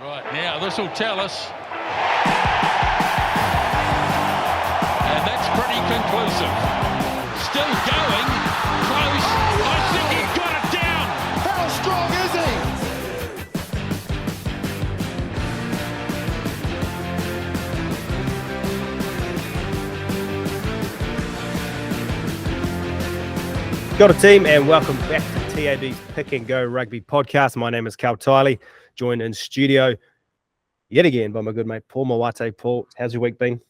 Right, now this will tell us. And that's pretty conclusive. Still going, close. I think he got it down. How strong is he? Got a team, and welcome back to TAB's Pick and Go Rugby podcast. My name is Karl Paul, joined in studio yet again by my good mate Paul Mawate. Paul, how's your week been?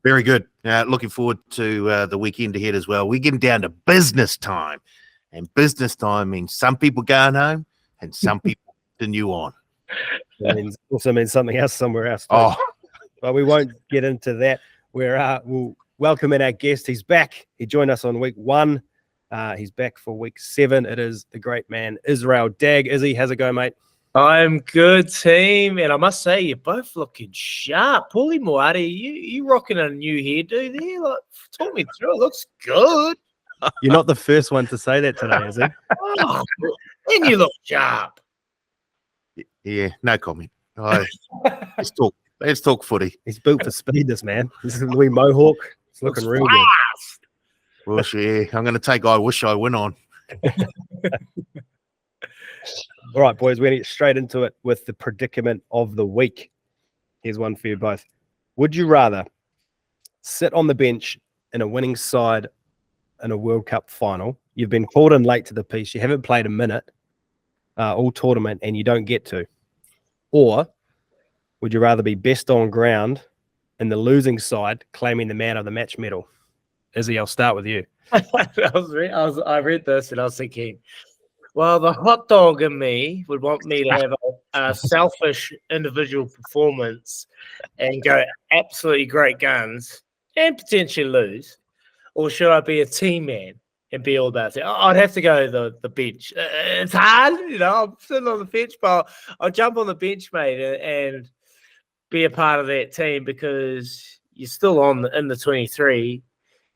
Very good. Looking forward to the weekend ahead as well. We're getting down to business time, and business time means some people going home and some people continue on. It also means something else somewhere else. Oh, But we won't get into that. We'll welcome in our guest. He's back. He joined us on week 1. He's back for week 7. It is the great man, Israel Dagg. Izzy, how's it going, mate? I'm good, team. And I must say, you're both looking sharp. Paulie Moati, you rocking a new hairdo there? Like, talk me through. It looks good. You're not the first one to say that today, is he? Oh, and you look sharp. yeah, no comment. Let's talk footy. He's built for speed, this man. This is Louis Mohawk. It's looking real good. Fast. Well, yeah, I'm going to take I Wish I Win on. All right, boys, we're going to get straight into it with the predicament of the week. Here's one for you both. Would you rather sit on the bench in a winning side in a World Cup final? You've been called in late to the piece. You haven't played a minute all tournament and you don't get to. Or would you rather be best on ground in the losing side claiming the man of the match medal? Izzy, I'll start with you. I read this and I was thinking, well, the hot dog in me would want me to have a selfish individual performance and go absolutely great guns and potentially lose. Or should I be a team man and be all about it? I'd have to go the bench. It's hard, I'm sitting on the bench, but I'll jump on the bench, mate, and be a part of that team because you're still in the 23.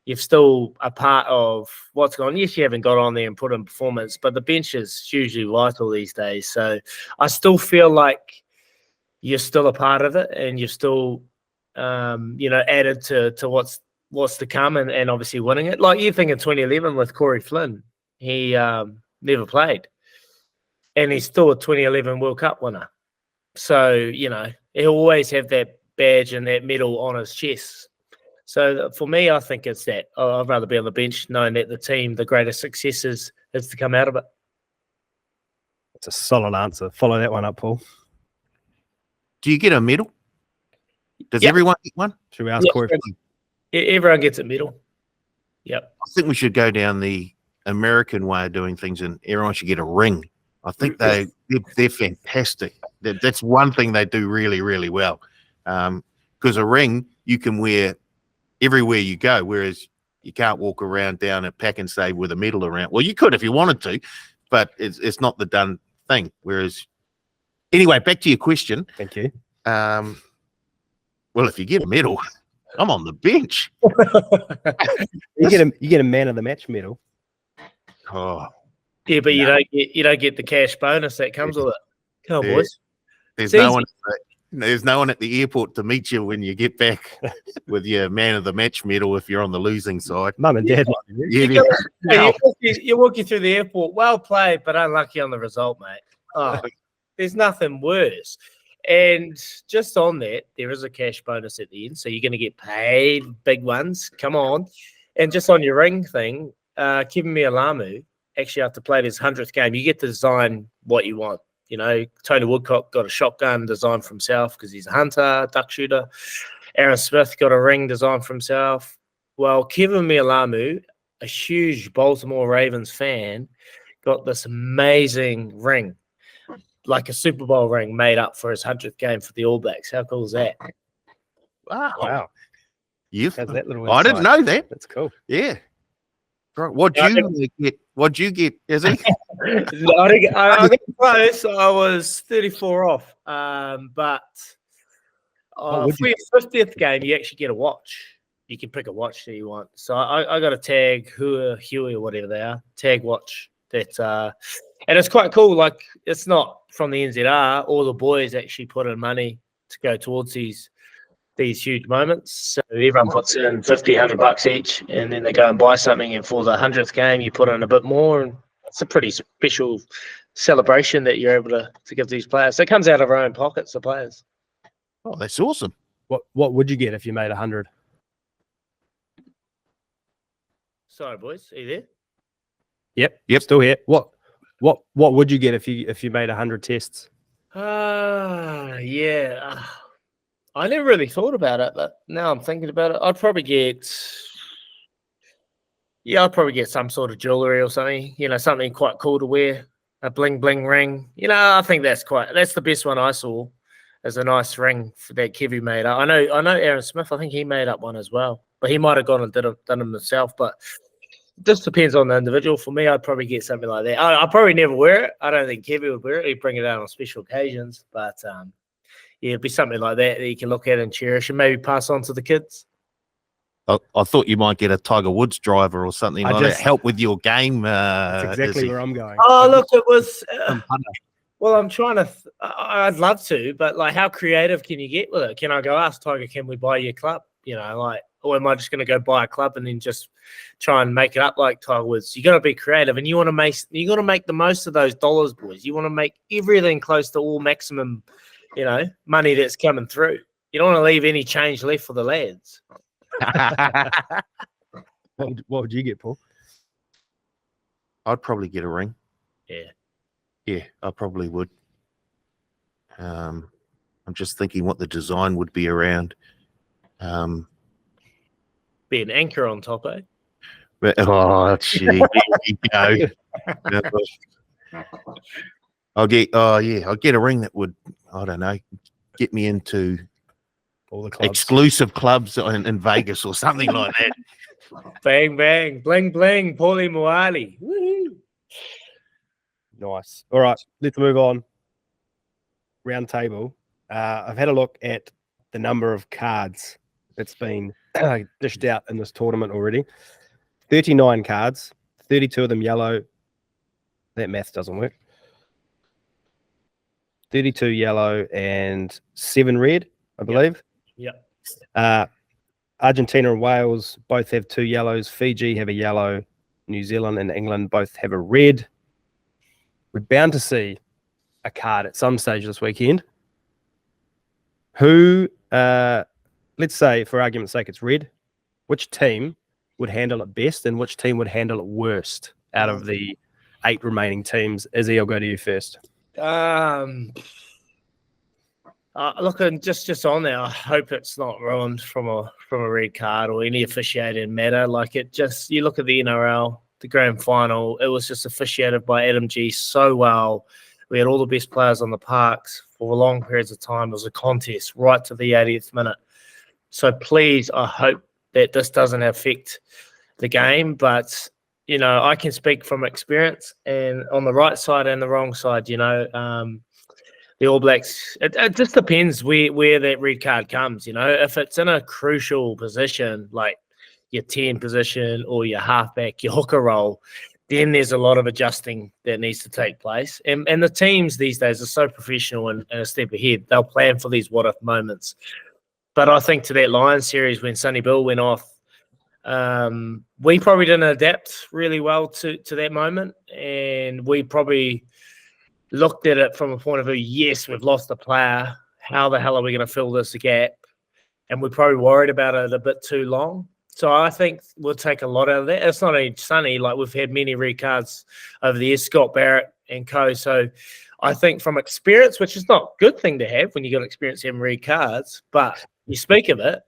You're still a part of what's going on. Yes, you haven't got on there and put in performance, but the bench is hugely vital these days. So I still feel like you're still a part of it and you're still, added to what's to come and obviously winning it. Like you think in 2011 with Corey Flynn, he never played. And he's still a 2011 World Cup winner. So, he'll always have that badge and that medal on his chest. So for me, I think it's that. I'd rather be on the bench knowing that the team, the greatest success is to come out of it. It's a solid answer. Follow that one up, Paul. Do you get a medal? Does everyone get one? Should we ask Corey? Everyone gets a medal. Yep. I think we should go down the American way of doing things and everyone should get a ring. I think they're fantastic. That's one thing they do really, really well. Because a ring you can wear everywhere you go, whereas you can't walk around down at Pack and Save with a medal around. Well, you could if you wanted to, but it's not the done thing. Whereas, anyway, back to your question. Thank you. Well, if you get a medal, I'm on the bench. You get a man of the match medal. Oh, Yeah, but you don't get the cash bonus that comes with it. Come on, boys. there's It's no easy. one. There's no one at the airport to meet you when you get back with your man of the match medal if you're on the losing side. Mum and Dad. Yeah. You're walking through the airport. Well played, but unlucky on the result, mate. Oh, there's nothing worse. And just on that, there is a cash bonus at the end. So you're going to get paid big ones. Come on. And just on your ring thing, Kevin Mialamu, actually after playing his 100th game, you get to design what you want. Tony Woodcock got a shotgun designed for himself because he's a hunter, duck shooter. Aaron Smith got a ring designed for himself. Well, Kevin Mialamu, a huge Baltimore Ravens fan, got this amazing ring, like a Super Bowl ring made up for his 100th game for the All Blacks. How cool is that? Wow. You've, How's that little I didn't know that. That's cool. Yeah. Right. What'd you get? What'd you get, Izzy? I think close. I was 34 off. But for your 50th game, you actually get a watch. You can pick a watch that you want. So I got a tag, Huey or whatever they are, tag watch that And it's quite cool. Like, it's not from the NZR. All the boys actually put in money to go towards these huge moments. So everyone puts in 50, $100 each, and then they go and buy something. And for the 100th game, you put in a bit more. And it's a pretty special celebration that you're able to give these players. So it comes out of our own pockets, the players. Oh, that's awesome. What would you get if you made 100? Sorry, boys. Are you Yep. Yep. Still here. What would you get if you made 100 tests? there? Yeah. I never really thought about it, but now I'm thinking about it. I'd probably get some sort of jewelry or something, something quite cool to wear, a bling bling ring. I think that's the best one I saw, as a nice ring that Kevy made up. I know Aaron Smith, I think he made up one as well, but he might have gone and done them himself, but it just depends on the individual. For me, I'd probably get something like that. I'll probably never wear it. I don't think Kevy would wear it. He'd bring it out on special occasions, but yeah, it'd be something like that you can look at and cherish and maybe pass on to the kids. I thought you might get a Tiger Woods driver or something like that. Help with your game. That's exactly where I'm going. Oh, look, it was. Well, I'm trying to. I'd love to, but like, how creative can you get with it? Can I go ask Tiger, can we buy your club? Or am I just going to go buy a club and then just try and make it up like Tiger Woods? You got to be creative, and you got to make the most of those dollars, boys. You want to make everything close to all maximum, money that's coming through. You don't want to leave any change left for the lads. What would you get, Paul? I'd probably get a ring. Yeah, I probably would. I'm just thinking what the design would be around. Be an anchor on top, eh? But, gee, here you go. I'll get a ring that would, I don't know, get me into All the clubs. exclusive clubs in Vegas or something like that. Bang, bang, bling, bling, Paulie Moali. Woohoo. Nice. All right, let's move on. Round table. I've had a look at the number of cards that's been dished out in this tournament already. 39 cards, 32 of them yellow. That math doesn't work. 32 yellow and 7 red, I believe. Yep. Argentina and Wales both have 2 yellows. Fiji have a yellow. New Zealand and England both have a red. We're bound to see a card at some stage this weekend. Who, let's say for argument's sake, it's red. Which team would handle it best and which team would handle it worst out of the 8 remaining teams? Izzy, I'll go to you first. Look, and just on there, I hope it's not ruined from a red card or any officiated matter. Like, you look at the NRL, the grand final, it was just officiated by Adam G so well. We had all the best players on the parks for long periods of time. It was a contest right to the 80th minute. So please, I hope that this doesn't affect the game. But, I can speak from experience, and on the right side and the wrong side, the All Blacks, it just depends where that red card comes. If it's in a crucial position, like your 10 position or your halfback, your hooker role, then there's a lot of adjusting that needs to take place. And the teams these days are so professional and a step ahead. They'll plan for these what-if moments. But I think to that Lions series when Sonny Bill went off, we probably didn't adapt really well to that moment. And we probably looked at it from a point of view, yes, we've lost a player. How the hell are we going to fill this gap? And we probably worried about it a bit too long. So I think we'll take a lot out of that. It's not only Sonny, like we've had many red cards over the years, Scott Barrett and co. So I think from experience, which is not a good thing to have when you got experience having red cards, but you speak of it,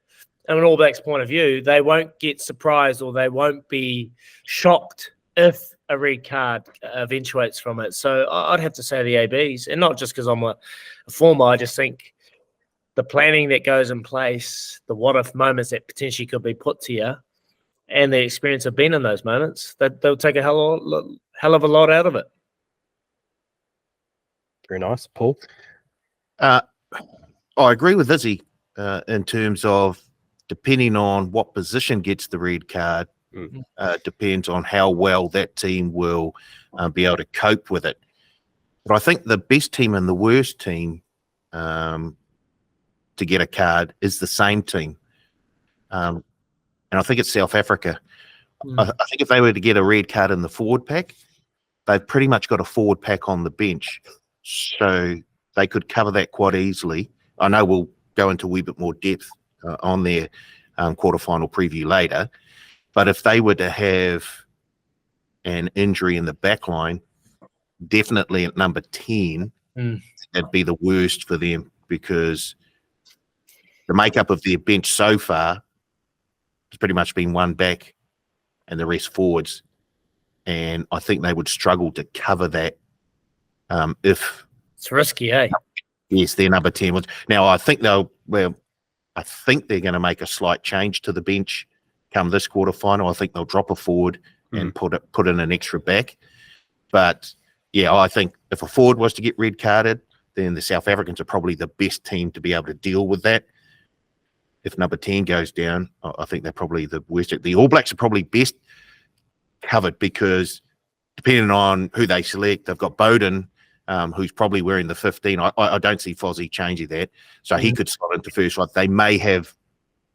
and an All Blacks point of view, they won't get surprised or they won't be shocked if a red card eventuates from it. So I'd have to say the ABs, and not just because I'm a former, I just think the planning that goes in place, the what-if moments that potentially could be put to you, and the experience of being in those moments, that they'll take a hell of a lot out of it. Very nice. Paul? I agree with Izzy in terms of depending on what position gets the red card, depends on how well that team will be able to cope with it. But I think the best team and the worst team to get a card is the same team. And I think it's South Africa. I think if they were to get a red card in the forward pack, they've pretty much got a forward pack on the bench. So they could cover that quite easily. I know we'll go into a wee bit more depth on their quarterfinal preview later. But if they were to have an injury in the back line, definitely at number 10, that'd be the worst for them, because the makeup of their bench so far has pretty much been one back and the rest forwards. And I think they would struggle to cover that if... It's risky, eh? Yes, they're number 10. Now, I think they're going to make a slight change to the bench come this quarterfinal. I think they'll drop a forward and put in an extra back. But, yeah, I think if a forward was to get red carded, then the South Africans are probably the best team to be able to deal with that. If number 10 goes down, I think they're probably the worst. The All Blacks are probably best covered because depending on who they select, they've got Bowden, who's probably wearing the 15. I don't see Fozzie changing that. So he could slot into first. Like they may have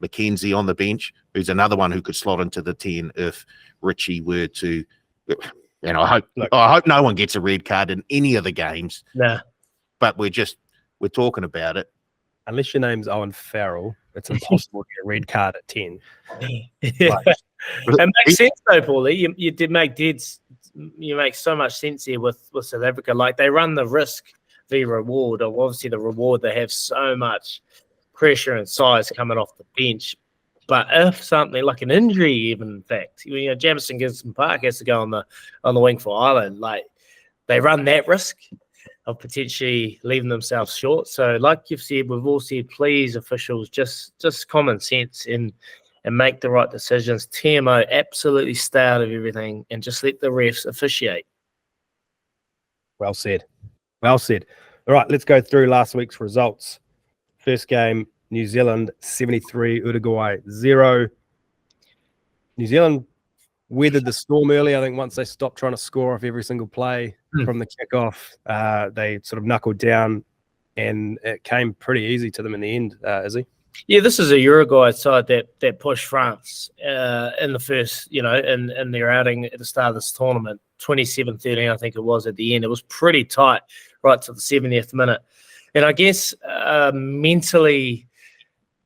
McKenzie on the bench, who's another one who could slot into the 10 if Richie were to. And I hope no one gets a red card in any of the games. Nah. But we're talking about it. Unless your name's Owen Farrell, it's impossible to get a red card at 10. Yeah. It makes sense though, Paulie. You did make you make so much sense here with South Africa. Like they run the risk v reward, or obviously the reward, they have so much pressure and size coming off the bench. But if something like an injury, even in fact, Jamison Gibson Park has to go on the wing for Ireland, like they run that risk of potentially leaving themselves short. So like you've said, we've all said, please, officials, just common sense and make the right decisions. TMO, absolutely stay out of everything and just let the refs officiate. Well said. Well said. All right, let's go through last week's results. First game, New Zealand 73, Uruguay 0. New Zealand weathered the storm early. I think once they stopped trying to score off every single play from the kickoff, they sort of knuckled down, and it came pretty easy to them in the end, Izzy. Yeah, this is a Uruguay side that pushed France in the first, in their outing at the start of this tournament, 27-13, I think it was at the end. It was pretty tight right to the 70th minute. And I guess mentally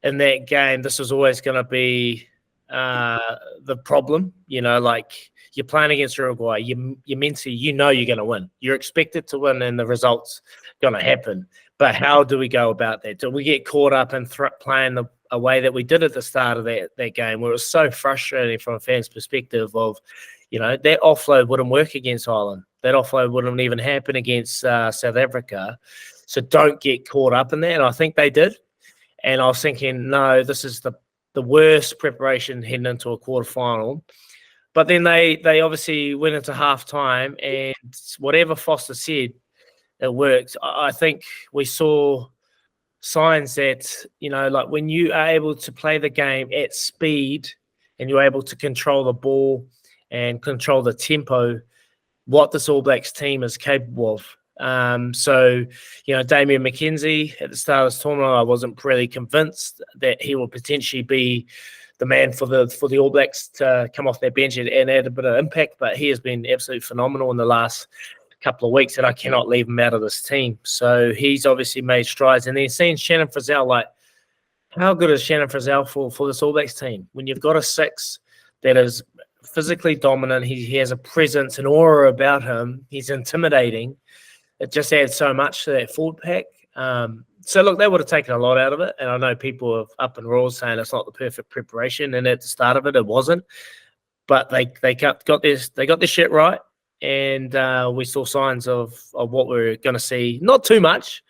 in that game, this was always going to be the problem. Like you're playing against Uruguay, you're mentally, you're going to win. You're expected to win, and the result's going to happen. But how do we go about that? Do we get caught up in playing a way that we did at the start of that game, where it was so frustrating from a fan's perspective of, that offload wouldn't work against Ireland. That offload wouldn't even happen against South Africa. So don't get caught up in that. And I think they did. And I was thinking, no, this is the worst preparation heading into a quarterfinal. But then they obviously went into halftime, and whatever Foster said, it worked. I think we saw signs that, like when you are able to play the game at speed and you're able to control the ball and control the tempo, what this All Blacks team is capable of. So, Damian McKenzie at the start of this tournament, I wasn't really convinced that he will potentially be the man for the All Blacks to come off their bench and add a bit of impact, but he has been absolutely phenomenal in the last couple of weeks, and I cannot leave him out of this team. So he's obviously made strides. And then seeing Shannon Frizzell, like, how good is Shannon Frizzell for this All Blacks team? When you've got a 6 that is physically dominant, he has a presence, an aura about him, he's intimidating. It just adds so much to that forward pack. So, look, they would have taken a lot out of it. And I know people are up in roars saying it's not the perfect preparation. And at the start of it wasn't. But they got their shit right. And we saw signs of what we're going to see. Not too much,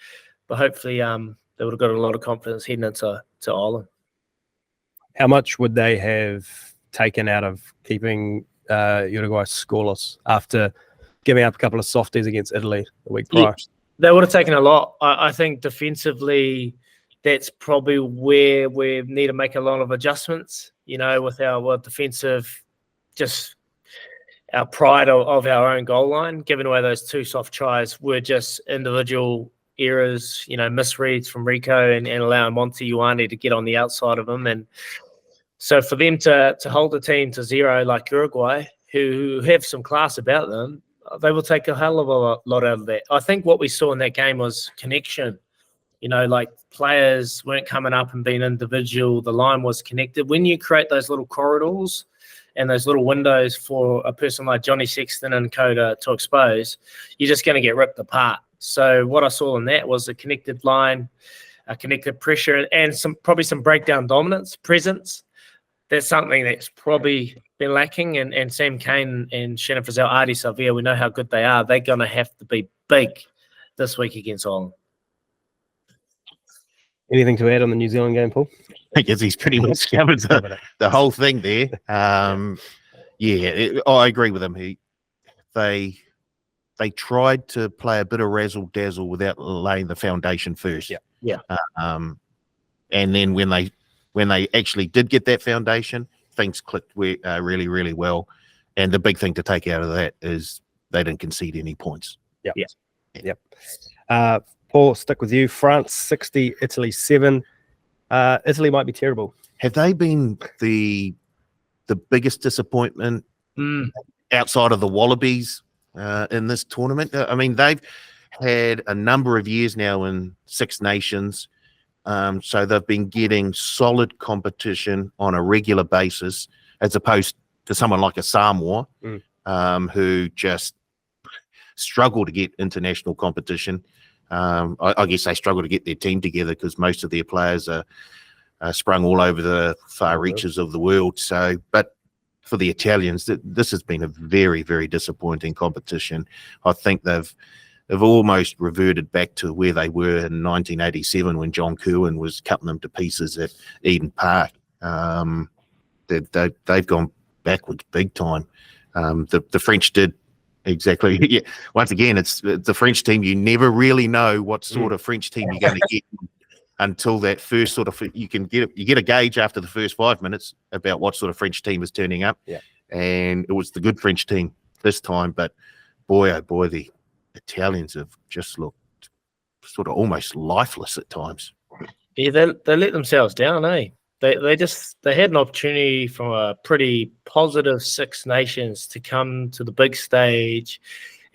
but hopefully they would have got a lot of confidence heading into Ireland. How much would they have taken out of keeping Uruguay scoreless after giving up a couple of softies against Italy the week prior? Yeah, they would have taken a lot. I think defensively, that's probably where we need to make a lot of adjustments, with our defensive, just pride of our own goal line. Giving away those 2 soft tries were just individual errors, misreads from Rico and allowing Monty Ioane to get on the outside of him. And so for them to hold the team to 0 like Uruguay, who have some class about them, they will take a hell of a lot out of that. I think what we saw in that game was connection. Like players weren't coming up and being individual. The line was connected. When you create those little corridors and those little windows for a person like Johnny Sexton and co to expose, you're just going to get ripped apart. So what I saw in that was a connected line, a connected pressure, and probably some breakdown dominance, presence. That's something that's probably been lacking. And Sam Cane and Shannon Frizzell, Artie Savia, we know how good they are. They're going to have to be big this week against Ireland. Anything to add on the New Zealand game, Paul? I guess he's pretty much covered the whole thing there. I agree with him. They tried to play a bit of razzle dazzle without laying the foundation first. Yeah. And then when they actually did get that foundation, things clicked really, really well. And the big thing to take out of that is they didn't concede any points. Yep. Paul, stick with you. France 60, Italy 7. Italy might be terrible. Have they been the biggest disappointment outside of the Wallabies in this tournament? I mean, they've had a number of years now in Six Nations, so they've been getting solid competition on a regular basis, as opposed to someone like a Samoa, who just struggle to get international competition. I guess they struggle to get their team together because most of their players are sprung all over the far reaches of the world. So, but for the Italians, this has been a very, very disappointing competition. I think they've almost reverted back to where they were in 1987 when John Kirwan was cutting them to pieces at Eden Park. They've gone backwards big time. The French did. Exactly. Yeah. Once again, it's the French team. You never really know what sort of French team you're going to get until that first sort of. You get a gauge after the first 5 minutes about what sort of French team is turning up. Yeah. And it was the good French team this time, but boy, oh boy, the Italians have just looked sort of almost lifeless at times. Yeah, they let themselves down, eh? They had an opportunity from a pretty positive Six Nations to come to the big stage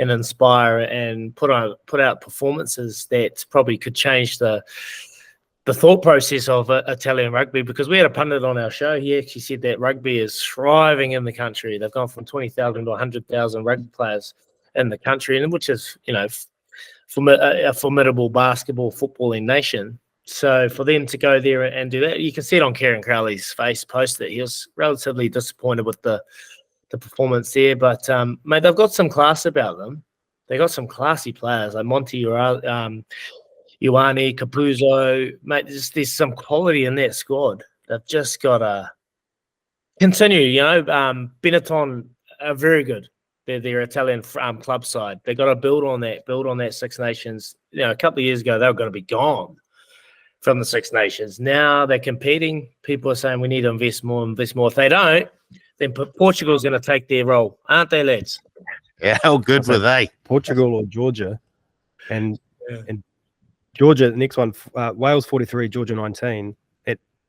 and inspire and put out performances that probably could change the thought process of Italian rugby, because we had a pundit on our show. He actually said that rugby is thriving in the country. They've gone from 20,000 to 100,000 rugby players in the country, and which is, a formidable basketball footballing nation. So for them to go there and do that, you can see it on Kieran Crowley's face post that he was relatively disappointed with the performance there. But, mate, they've got some class about them. They got some classy players like Monty Ioane, Capuzzo. Mate, there's some quality in that squad. They've just got to continue. Benetton are very good. They're their Italian club side. They've got to build on that Six Nations. A couple of years ago, they were going to be gone from the Six Nations. Now they're competing. People are saying we need to invest more. If they don't, then Portugal's going to take their role, aren't they, lads? Yeah, how good were they? Portugal or Georgia, and Georgia. The next one, Wales 43, Georgia 19.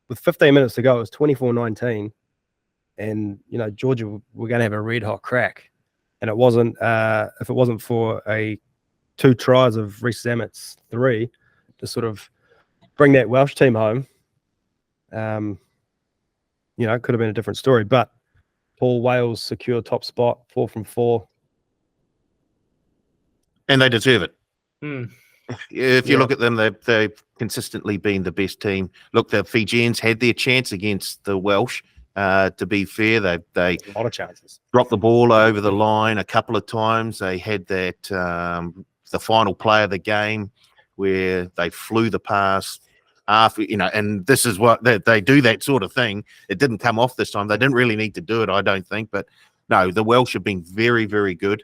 With 15 minutes to go, it was 24-19, and Georgia were going to have a red hot crack, and it wasn't. If it wasn't for 2 tries of Reece Zammett's 3 to sort of bring that Welsh team home, it could have been a different story. But Paul, Wales secure top spot, 4 from 4. And they deserve it. If you look at them, they've consistently been the best team. Look, the Fijians had their chance against the Welsh. To be fair, they A lot of chances. dropped the ball over the line a couple of times. They had that the final play of the game where they flew the pass after, and this is what they do, that sort of thing. It didn't come off this time. They didn't really need to do it, I don't think. But no, the Welsh have been very, very good,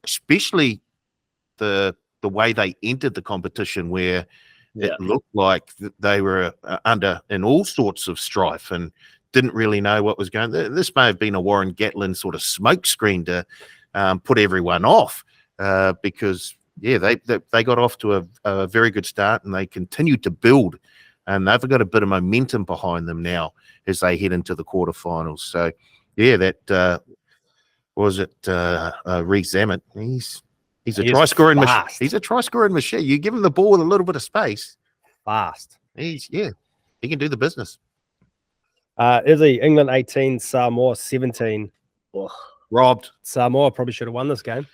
especially the way they entered the competition, where it looked like they were in all sorts of strife. And didn't really know what was going. This may have been a Warren Gatlin sort of smokescreen to put everyone off because they got off to a very good start and they continued to build, and they've got a bit of momentum behind them now as they head into the quarterfinals. So that was it. Reece Zammit. He's a try scoring machine. He's a try scoring machine. You give him the ball with a little bit of space. Fast. He can do the business. Izzy, England 18, Samoa 17. Oh, Robbed. Samoa probably should have won this game.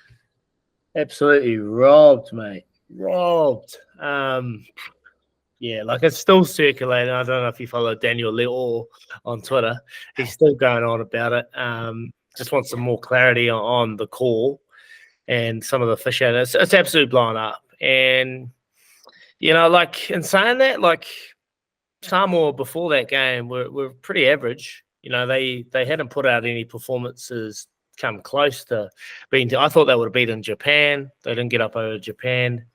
absolutely robbed, mate. Robbed. Like it's still circulating. I don't know if you follow Daniel Little on Twitter. He's still going on about it. Just want some more clarity on the call and some of the officiating. It's absolutely blown up. And, like in saying that, like Samoa before that game were pretty average. They hadn't put out any performances come close to being. I thought they would have beaten Japan. They didn't get up over Japan,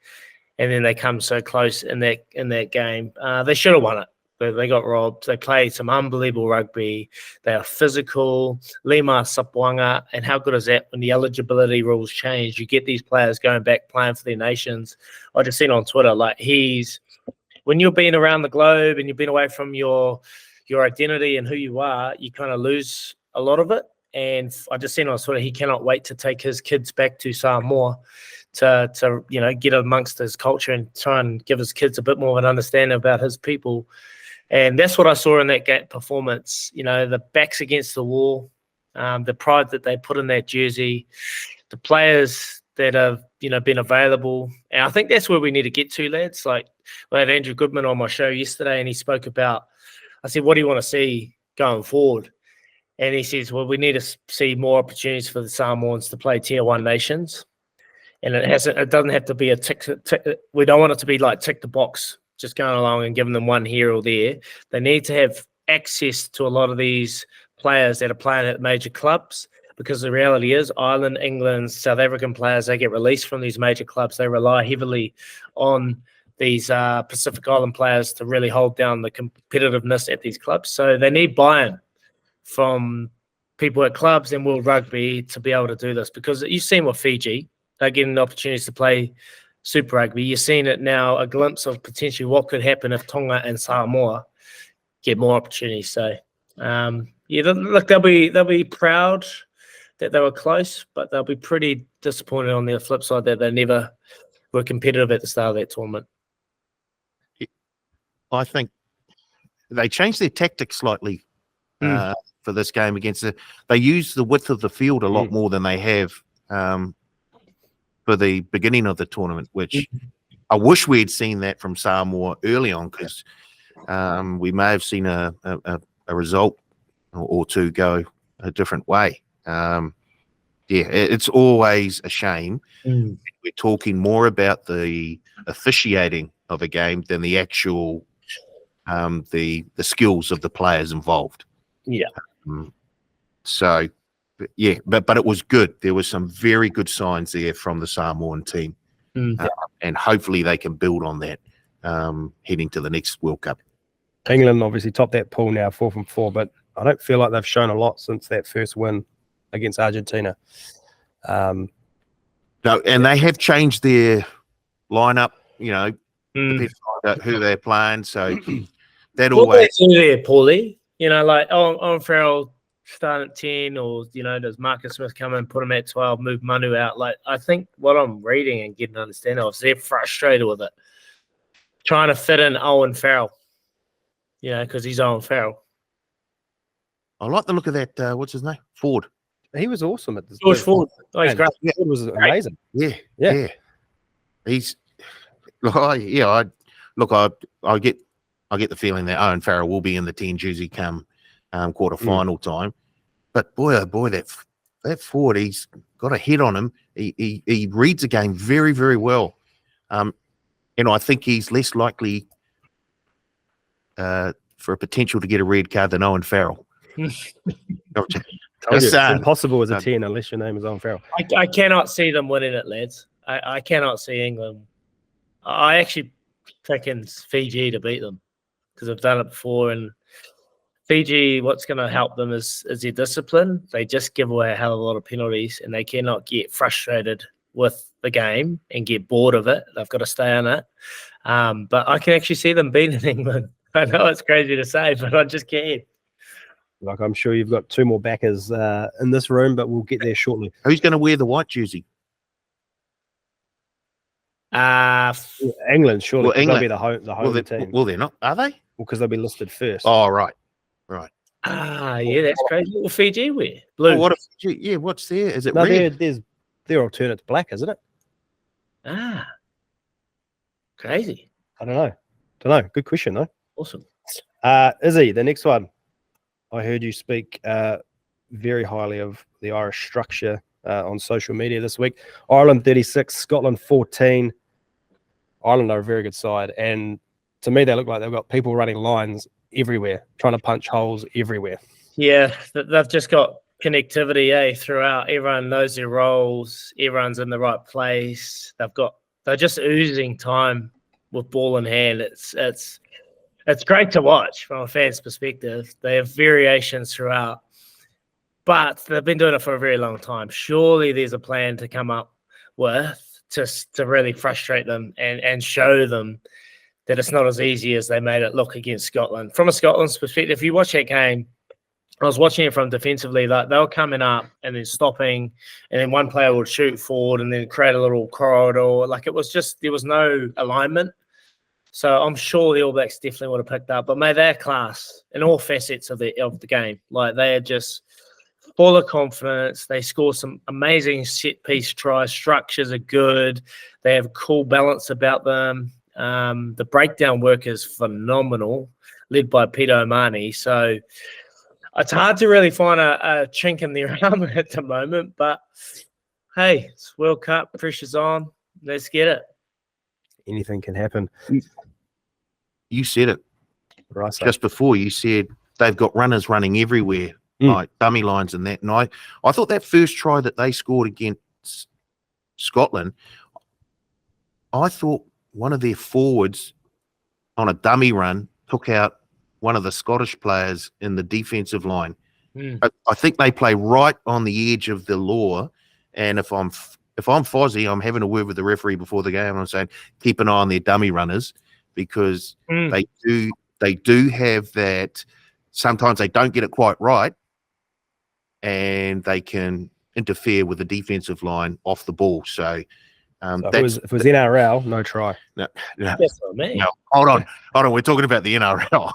and then they come so close in that game. They should have won it. They got robbed. They played some unbelievable rugby. They are physical. Lima Sapwanga, and how good is that when the eligibility rules change? You get these players going back playing for their nations. I just seen on Twitter, like when you're being around the globe and you've been away from your identity and who you are, you kind of lose a lot of it. And I just seen on Twitter, he cannot wait to take his kids back to Samoa to get amongst his culture and try and give his kids a bit more of an understanding about his people. And that's what I saw in that game performance. The backs against the wall, the pride that they put in that jersey, the players that have been available. And I think that's where we need to get to, lads. Like I had Andrew Goodman on my show yesterday, and he spoke about. I said, "What do you want to see going forward?" And he says, "Well, we need to see more opportunities for the Samoans to play Tier 1 nations." And it doesn't have to be a tick. We don't want it to be like tick the box, just going along and giving them one here or there. They need to have access to a lot of these players that are playing at major clubs, because the reality is Ireland, England, South African players, they get released from these major clubs. They rely heavily on these Pacific Island players to really hold down the competitiveness at these clubs. So they need buy-in from people at clubs and World Rugby to be able to do this, because you've seen with Fiji, they're getting opportunities to play Super Rugby. You're seeing it now, a glimpse of potentially what could happen if Tonga and Samoa get more opportunities. So, look, they'll be proud that they were close, but they'll be pretty disappointed on the flip side that they never were competitive at the start of that tournament. I think they changed their tactics slightly for this game against they use the width of the field a lot more than they have for the beginning of the tournament, which I wish we had seen that from Samoa early on, because we may have seen a result or two go a different way. It's always a shame. We're talking more about the officiating of a game than the actual the skills of the players involved. But it was good. There were some very good signs there from the Samoan team, and hopefully they can build on that heading to the next World Cup. England obviously topped that pool now, 4 from 4, but I don't feel like they've shown a lot since that first win against Argentina. No, and they have changed their lineup, depending on who they're playing. So that always there, Paulie. Like on Farrell starting at 10, or does Marcus Smith come in, put him at 12, move Manu out? Like, I think what I'm reading and getting an understanding of is they're frustrated with it, trying to fit in Owen Farrell. Because he's Owen Farrell. I like the look of that. What's his name? Ford. He was awesome at this. George Ford. Oh, he's great. Ford was amazing. Yeah. He's I get the feeling that Owen Farrell will be in the 10 jersey come quarter-final time. But boy, oh boy, that Ford, he's got a head on him. He reads the game very, very well. And I think he's less likely for a potential to get a red card than Owen Farrell. It's impossible as a 10 unless your name is Owen Farrell. I cannot see them winning it, lads. I cannot see England. I actually pick in Fiji to beat them because I've done it before, and Fiji, what's going to help them is their discipline. They just give away a hell of a lot of penalties, and they cannot get frustrated with the game and get bored of it. They've got to stay on it. But I can actually see them beating England. I know it's crazy to say, but I just can't. Like, I'm sure you've got two more backers in this room, but we'll get there shortly. Who's going to wear the white jersey? England, surely. Well, England. They'll be the home team. Well, they're not, are they? Well, because they'll be listed first. Oh, right. Yeah, that's crazy. What will Fiji wear? Blue. Oh, what's there? Is it No, red? their alternate's black, isn't it? Crazy. I don't know. Good question, though. Awesome. Izzy, the next one. I heard you speak very highly of the Irish structure on social media this week. Ireland 36, Scotland 14. Ireland are a very good side. And to me, they look like they've got people running lines everywhere, trying to punch holes everywhere. Yeah, they've just got connectivity throughout. Everyone knows their roles. Everyone's in the right place. They're just oozing time with ball in hand. It's great to watch from a fan's perspective. They have variations throughout, but they've been doing it for a very long time. Surely there's a plan to come up with to really frustrate them and show them that it's not as easy as they made it look against Scotland. From a Scotland's perspective, if you watch that game, I was watching it from defensively, like they were coming up and then stopping, and then one player would shoot forward and then create a little corridor. Like it was just, there was no alignment. So I'm sure the All Blacks definitely would have picked up. But mate, they're class in all facets of the game. Like they are just full of confidence. They score some amazing set piece tries. Structures are good. They have a cool balance about them. The breakdown work is phenomenal, led by Peter O'Mahony. So it's hard to really find a chink in their armor at the moment. But hey, it's World Cup. Pressure's on. Let's get it. Anything can happen. You said it Right. just before. You said they've got runners running everywhere, like dummy lines and that. And I thought that first try that they scored against Scotland, I thought one of their forwards on a dummy run took out one of the Scottish players in the defensive line. I think they play right on the edge of the law. And if I'm Fozzie, I'm having a word with the referee before the game. I'm saying keep an eye on their dummy runners, because they do have that. Sometimes they don't get it quite right, and they can interfere with the defensive line off the ball. So, if it was NRL, no try. No, That's what I mean. no, hold on. We're talking about the NRL.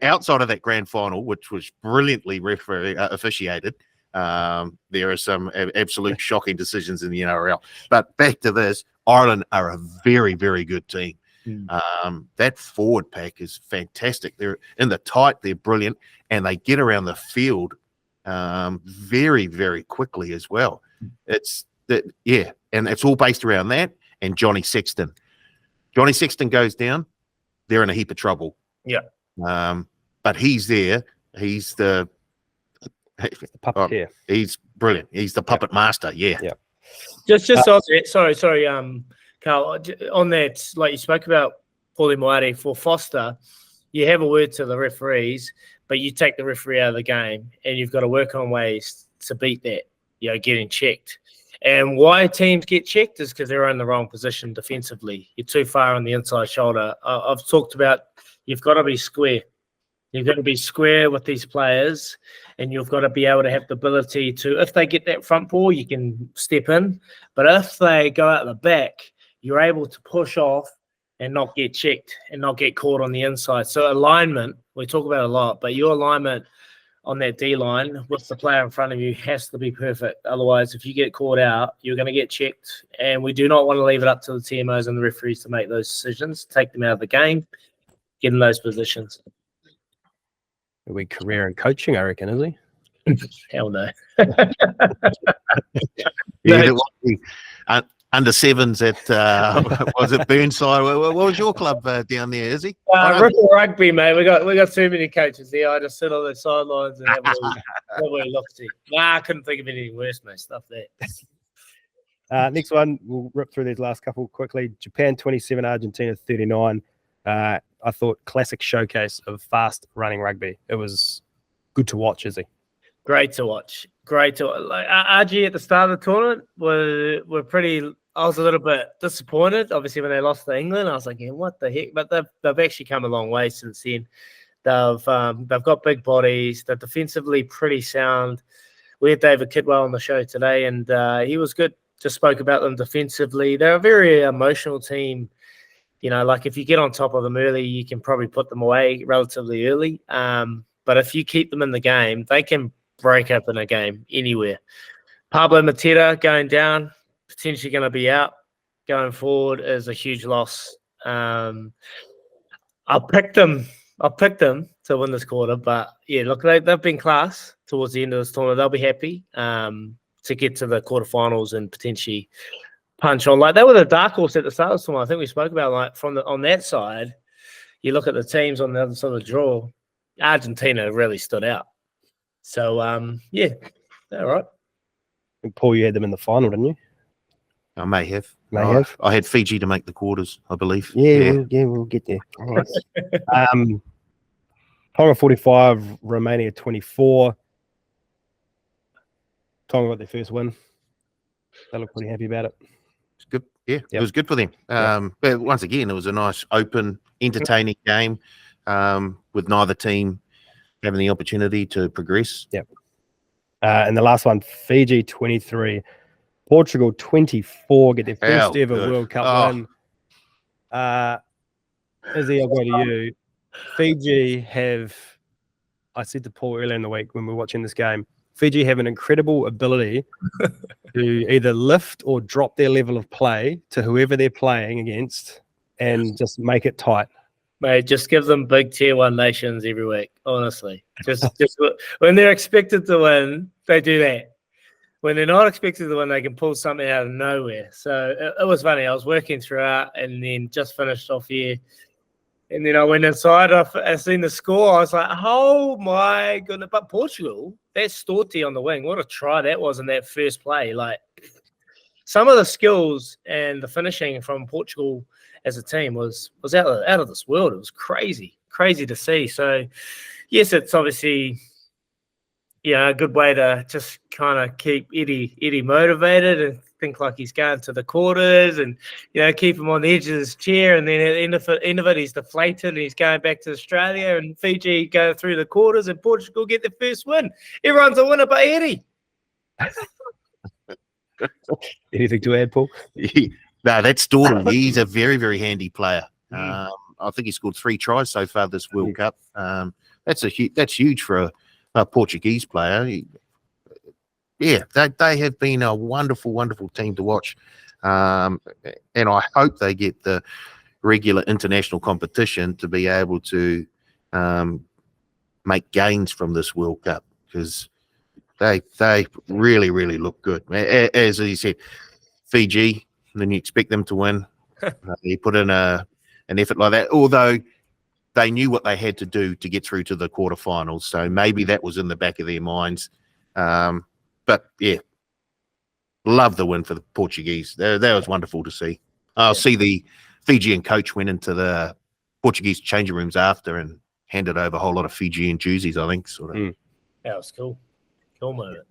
Outside of that grand final, which was brilliantly officiated, there are some absolute shocking decisions in the NRL. But back to this, Ireland are a very, very good team. That forward pack is fantastic. They're in the tight, they're brilliant, and they get around the field very, very quickly as well. And it's all based around that. And Johnny Sexton goes down, they're in a heap of trouble. Yeah. But he's there. He's the puppeteer. He's brilliant. He's the puppet master. Yeah. Just on that, sorry, Carl, on that, like you spoke about Paulie Moati for Foster, you have a word to the referees, but you take the referee out of the game, and you've got to work on ways to beat that, getting checked. And why teams get checked is because they're in the wrong position defensively. You're too far on the inside shoulder. I've talked about you've got to be square. You've got to be square with these players, and you've got to be able to have the ability to, if they get that front ball, you can step in. But if they go out the back, you're able to push off and not get checked and not get caught on the inside. So alignment, we talk about a lot, but your alignment on that D-line with the player in front of you has to be perfect. Otherwise, if you get caught out, you're going to get checked. And we do not want to leave it up to the TMOs and the referees to make those decisions, take them out of the game, get in those positions. A wee career in coaching, I reckon, is he? Hell no. Under sevens at was it Burnside? What was your club down there? Is he? Rugby, mate. We got too many coaches there. I just sit on the sidelines and have a look-see. Nah, I couldn't think of anything worse, mate. Stuff that. Next one, we'll rip through these last couple quickly. Japan 27, Argentina 39. I thought, classic showcase of fast running rugby. It was good to watch, Izzy. Great to watch. Like RG at the start of the tournament were pretty. I was a little bit disappointed, obviously, when they lost to England. I was like, yeah, what the heck? But they've actually come a long way since then. They've got big bodies. They're defensively pretty sound. We had David Kidwell on the show today, and he was good. Just spoke about them defensively. They're a very emotional team. You know, like if you get on top of them early, you can probably put them away relatively early. But if you keep them in the game, they can break up in a game anywhere. Pablo Matera going down, potentially going to be out going forward, is a huge loss. I picked them to win this quarter, but yeah, look, they've been class towards the end of this tournament. They'll be happy to get to the quarterfinals and potentially punch on. Like, they were the dark horse at the start of the tournament. I think we spoke about, like, on that side, you look at the teams on the other side of the draw, Argentina really stood out. So, yeah, all right. Paul, you had them in the final, didn't you? I may have. I had Fiji to make the quarters, I believe. Yeah. We'll get there. All right. Tonga 45, Romania 24. Tonga got their first win. They look pretty happy about it. It's good. Yeah, It was good for them. But once again, it was a nice, open, entertaining game with neither team having the opportunity to progress. Yep. And the last one, Fiji 23, Portugal 24, get their first ever World Cup win. Izzy, I'll go to you. Fiji have, I said to Paul earlier in the week when we were watching this game, Fiji have an incredible ability to either lift or drop their level of play to whoever they're playing against and just make it tight. Mate, just give them big tier 1 nations every week, honestly. Just when they're expected to win, they do that. When they're not expected to win, they can pull something out of nowhere. So it was funny. I was working throughout and then just finished off here. And then I went inside. I seen the score. I was like, oh, my goodness. But Portugal, that Storti on the wing, what a try that was in that first play. Like, some of the skills and the finishing from Portugal as a team was out of this world. It was crazy to see. So, yes, it's obviously, a good way to just kind of keep Eddie motivated and think like he's going to the quarters and, keep him on the edge of his chair. And then at the end of it, he's deflated and he's going back to Australia, and Fiji go through the quarters and Portugal get their first win. Everyone's a winner but Eddie. Anything to add, Paul? No, that's Storti. He's a very, very handy player. I think he scored 3 tries so far this World Cup. That's huge for a Portuguese player. They have been a wonderful, wonderful team to watch. And I hope they get the regular international competition to be able to make gains from this World Cup, because they really, really look good. As he said, Fiji, and then you expect them to win. You put in an effort like that, although they knew what they had to do to get through to the quarterfinals. So maybe that was in the back of their minds. But, yeah, love the win for the Portuguese. That was wonderful to see. I'll see the Fijian coach went into the Portuguese changing rooms after and handed over a whole lot of Fijian jerseys, I think. Sort of. That was cool. Cool moment.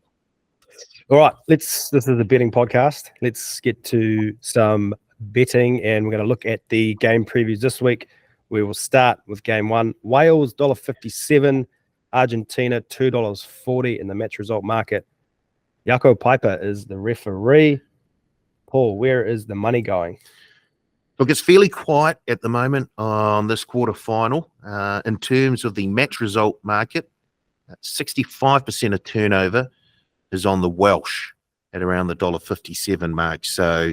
All right, this is the betting podcast. Let's get to some betting, and we're going to look at the game previews this week. We will start with game 1. Wales, $1.57. Argentina, $2.40 in the match result market. Jaco Piper is the referee. Paul, where is the money going? Look, it's fairly quiet at the moment on this quarterfinal. In terms of the match result market, 65% of turnover is on the Welsh at around the $1.57 mark. So,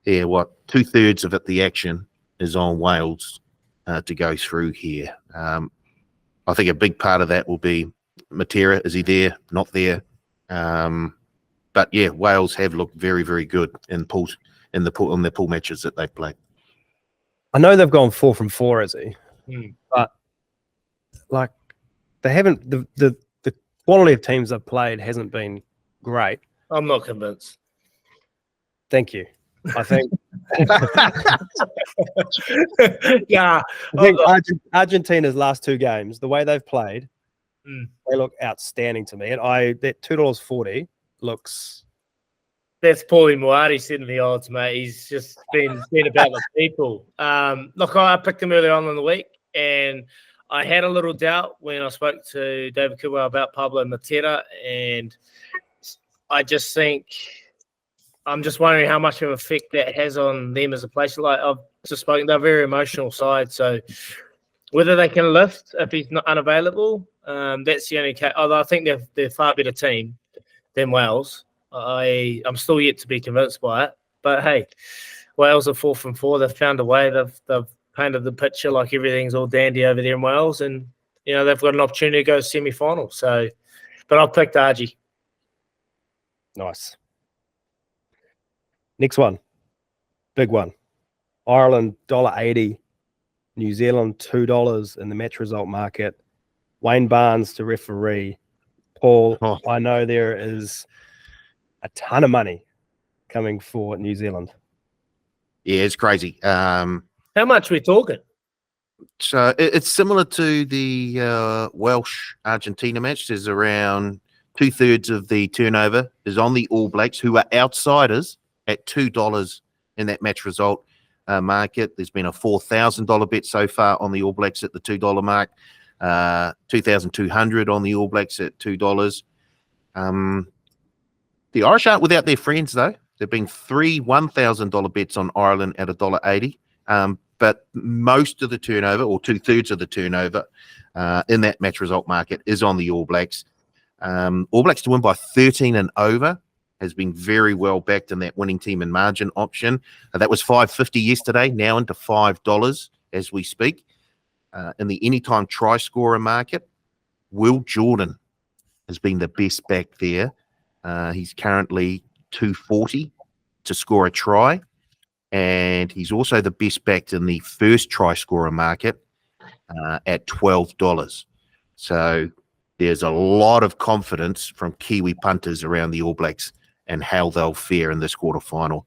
yeah, 2/3 of it, the action is on Wales to go through here. I think a big part of that will be Matera. Is he there? Not there. But yeah, Wales have looked very, very good in their pool matches that they've played. I know they've gone 4 from 4, is he? But like, they haven't. The quality of teams they've played hasn't been great. I'm not convinced. Thank you. I think Yeah. I think Argentina's last two games, the way they've played, Mm. they look outstanding to me. And that $2.40 looks. That's Paulie Moati setting the odds, mate. He's just been about the people. Look, I picked him early on in the week, and I had a little doubt when I spoke to David Kibwell about Pablo Matera, and I just think I'm just wondering how much of an effect that has on them as a player. Like I've just spoken, they're a very emotional side, so whether they can lift if he's not unavailable, that's the only case. Although I think they're a far better team than Wales. I'm still yet to be convinced by it. But hey, Wales are 4 from 4. They've found a way. They've painted the picture like everything's all dandy over there in Wales, and they've got an opportunity to go semi-final. So, but I'll pick Argie. Nice. Next one, big one. Ireland $1.80, New Zealand $2 in the match result market. Wayne Barnes to referee. Paul, I know there is a ton of money coming for New Zealand. Yeah, it's crazy. How much are we talking? So it's similar to the Welsh Argentina match. There's around 2/3 of the turnover is on the All Blacks, who are outsiders at $2 in that match result market. There's been a $4,000 bet so far on the All Blacks at the $2 mark, 2,200 on the All Blacks at $2. The Irish aren't without their friends, though. There've been 3 $1,000 bets on Ireland at $1.80. But most of the turnover, or 2/3 of the turnover, in that match result market is on the All Blacks. All Blacks to win by 13 and over has been very well backed in that winning team and margin option. That was $5.50 yesterday, now into $5 as we speak. In the anytime try scorer market, Will Jordan has been the best back there. He's currently $2.40 to score a try. And he's also the best backed in the first try scorer market at $12. So there's a lot of confidence from Kiwi punters around the All Blacks and how they'll fare in this quarterfinal.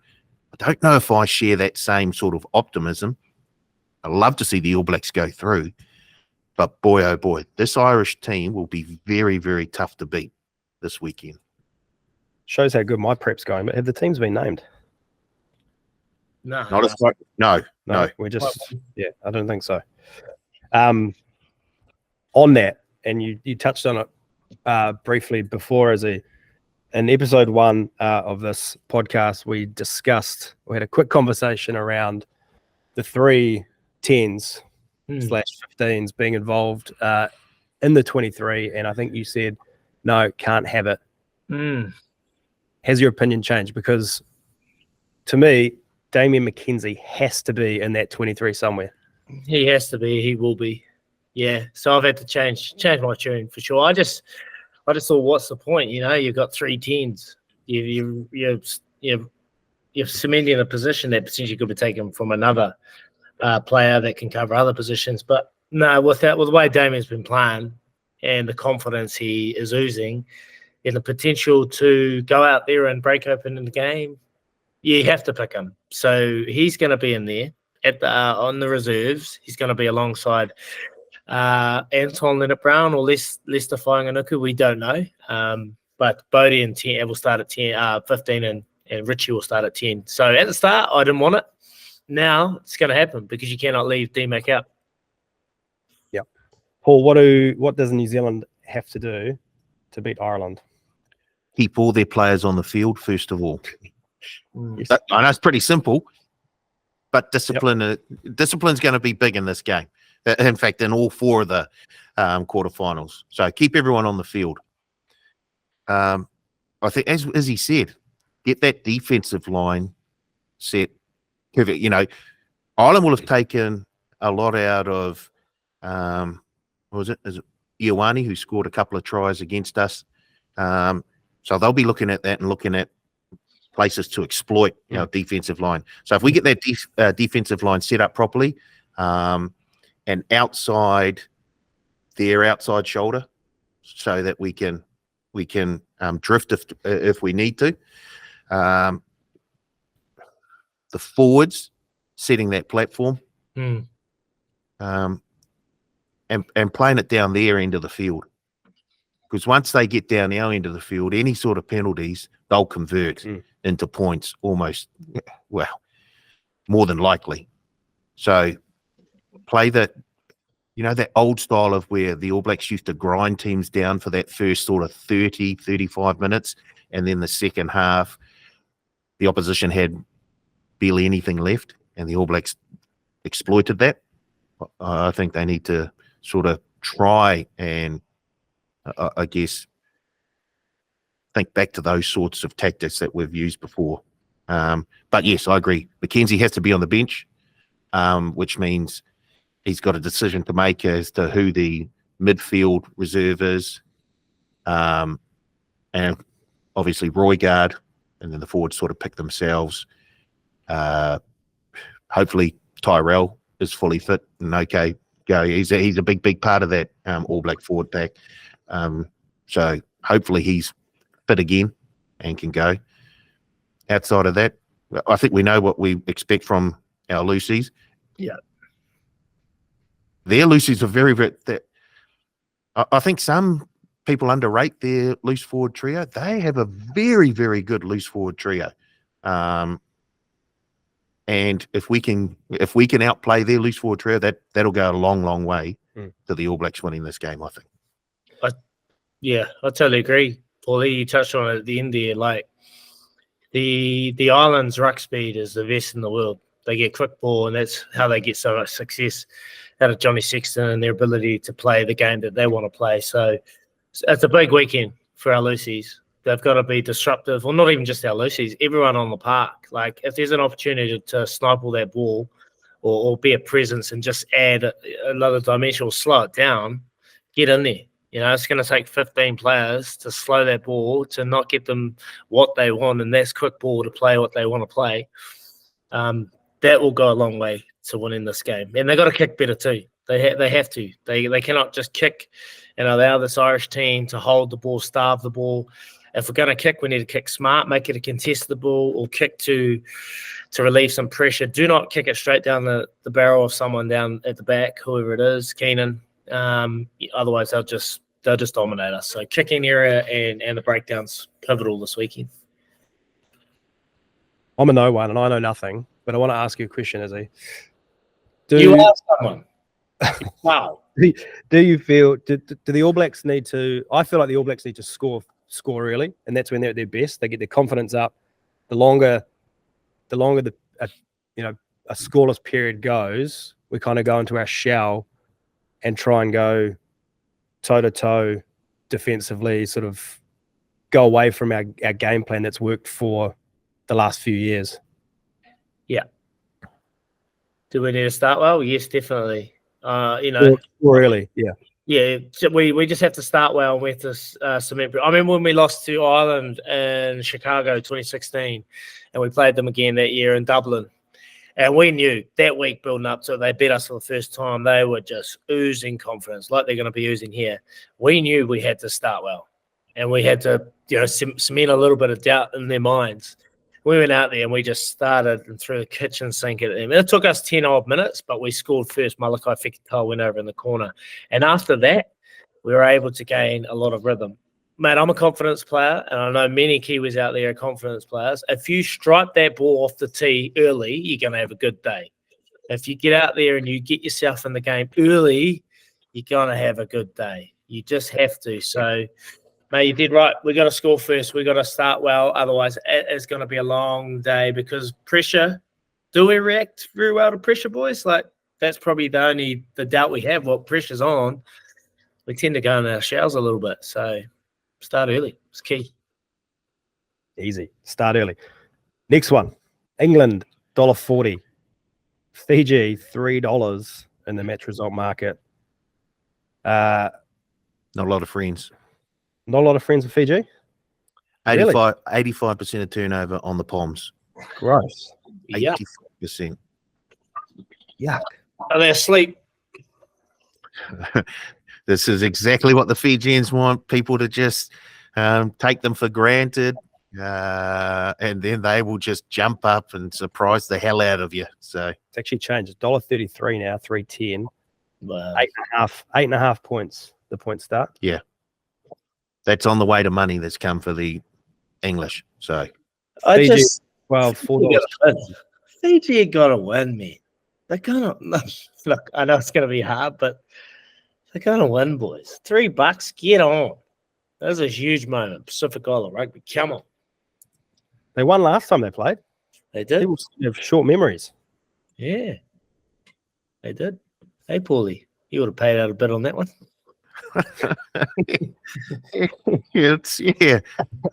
I don't know if I share that same sort of optimism. I love to see the All Blacks go through, but boy, oh boy, this Irish team will be very, very tough to beat this weekend. Shows how good my prep's going, but have the teams been named? No. No. We're just, I don't think so. On that, and you touched on it briefly before in episode 1 of this podcast, we had a quick conversation around the 3 10s / 15s being involved in the 23, and I think you said, no, can't have it. Has your opinion changed? Because to me, Damien McKenzie has to be in that 23 somewhere. He has to be. He will be. Yeah. So I've had to change my tune for sure. I just thought, what's the point? You've got 3 10s. You're cementing a position that potentially could be taken from another player that can cover other positions. But no, with the way Damien's been playing and the confidence he is oozing and the potential to go out there and break open in the game, you have to pick him. So he's going to be in there on the reserves. He's going to be alongside Anton Leonard-Brown or Lester Whanganuku. We don't know. But Bodie and 10 will start at 10, 15, and Richie will start at 10. So at the start, I didn't want it. Now it's going to happen because you cannot leave D-Mac out. Yep. Paul, what does New Zealand have to do to beat Ireland? Keep all their players on the field, first of all. I know it's pretty simple, but discipline's going to be big in this game. In fact, in all 4 of the quarterfinals. So keep everyone on the field. I think, as he said, get that defensive line set. Ireland will have taken a lot out of, what was it? Is it Ioane, who scored a couple of tries against us? So they'll be looking at that and looking at places to exploit our defensive line. So if we get that defensive line set up properly, and outside their outside shoulder, so that we can drift if we need to. the forwards setting that platform, Hmm. and playing it down their end of the field. Because once they get down our end of the field, any sort of penalties, they'll convert into points almost, well, more than likely. So play that, that old style of where the All Blacks used to grind teams down for that first sort of 30, 35 minutes. And then the second half, the opposition had barely anything left and the All Blacks exploited that. I think they need to sort of try and, I guess, think back to those sorts of tactics that we've used before. But yes, I agree. McKenzie has to be on the bench, which means he's got a decision to make as to who the midfield reserve is. And obviously Roygaard, and then the forwards sort of pick themselves. Hopefully Tyrell is fully fit and okay. Go. He's a big part of that All Black forward pack. So hopefully he's fit again and can go. Outside of that, I think we know what we expect from our loosies. Yeah. Their loosies are very, very. I think some people underrate their loose forward trio. They have a very, very good loose forward trio. And if we can outplay their loose forward trio, that'll go a long, long way to the All Blacks winning this game, I think. I totally agree. Paulie, you touched on it at the end there. Like the island's ruck speed is the best in the world. They get quick ball, and that's how they get so much success out of Johnny Sexton and their ability to play the game that they want to play. So it's a big weekend for our Lucies. They've got to be disruptive, or not even just our Lucies, everyone on the park. Like if there's an opportunity to snipe all that ball or be a presence and just add another dimension or slow it down, get in there. It's going to take 15 players to slow that ball, to not get them what they want, and that's quick ball to play what they want to play. That will go a long way to winning this game. And they got to kick better too. They have to. They cannot just kick and allow this Irish team to hold the ball, starve the ball. If we're going to kick, we need to kick smart, make it a contested ball, or kick to relieve some pressure. Do not kick it straight down the barrel of someone down at the back, whoever it is, Keenan. Otherwise, they'll just dominate us. So kicking area and the breakdowns pivotal this weekend. I'm a no one, and I know nothing, but I want to ask you a question, Izzy. You are someone. Wow. Do you feel do the All Blacks need to? I feel like the All Blacks need to score early, and that's when they're at their best. They get their confidence up. The longer a scoreless period goes, we kind of go into our shell and try and go toe-to-toe defensively, sort of go away from our game plan that's worked for the last few years. Yeah. Do we need to start well? Yes, definitely. Really, yeah. Yeah, we just have to start well. We have to cement. I remember when we lost to Ireland in Chicago 2016, and we played them again that year in Dublin. And we knew that week building up to it, they beat us for the first time. They were just oozing confidence, like they're going to be oozing here. We knew we had to start well, and we had to, cement a little bit of doubt in their minds. We went out there and we just started and threw the kitchen sink at them. And it took us 10 odd minutes, but we scored first. Malachi Fekitoa went over in the corner. And after that, we were able to gain a lot of rhythm. Mate, I'm a confidence player, and I know many Kiwis out there are confidence players. If you strike that ball off the tee early, you're going to have a good day. If you get out there and you get yourself in the game early, you're going to have a good day. You just have to. So, mate, you did right. We got to score first. We got to start well. Otherwise, it's going to be a long day because pressure. Do we react very well to pressure, boys? Like that's probably the doubt we have. What pressure's on, we tend to go in our shells a little bit. So start early. It's key. Easy. Start early. Next one. England, $1.40. Fiji, $3 in the match result market. Not a lot of friends. Not a lot of friends with Fiji? 85% of turnover on the Poms. Gross. 85%. Yuck. Are they asleep? This is exactly what the Fijians want, people to just take them for granted. and then they will just jump up and surprise the hell out of you. So It's actually changed. It's $1.33 now, 3.10. Wow. 8.5 points. The point start. that's on the way to money that's come for the English. So I Fiji, just well, $4. Fiji got to win, man. They're gonna look. I know it's gonna be hard, but they're gonna win, boys. $3, get on. That was a huge moment. Pacific Island Rugby, come on. They won last time they played. They did. People have short memories. Yeah, they did. Hey, Paulie, you would have paid out a bit on that one.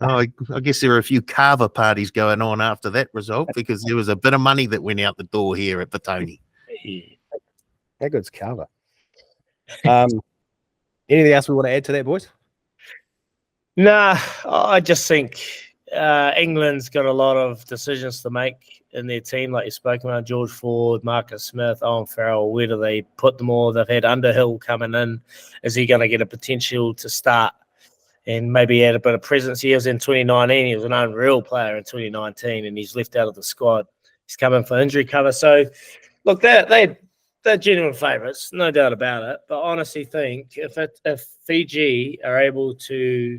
I guess there were a few carver parties going on after that result because there was a bit of money that went out the door here at Petone. Yeah. That good's cover. Anything else we want to add to that, boys? Nah, I just think England's got a lot of decisions to make in their team, like you spoke about, George Ford, Marcus Smith, Owen Farrell. Where do they put them all? They've had Underhill coming in. Is he going to get a potential to start and maybe add a bit of presence? He was in 2019. He was an unreal player in 2019, and he's left out of the squad. He's coming for injury cover. So, look, they're genuine favourites, no doubt about it. But I honestly think if Fiji are able to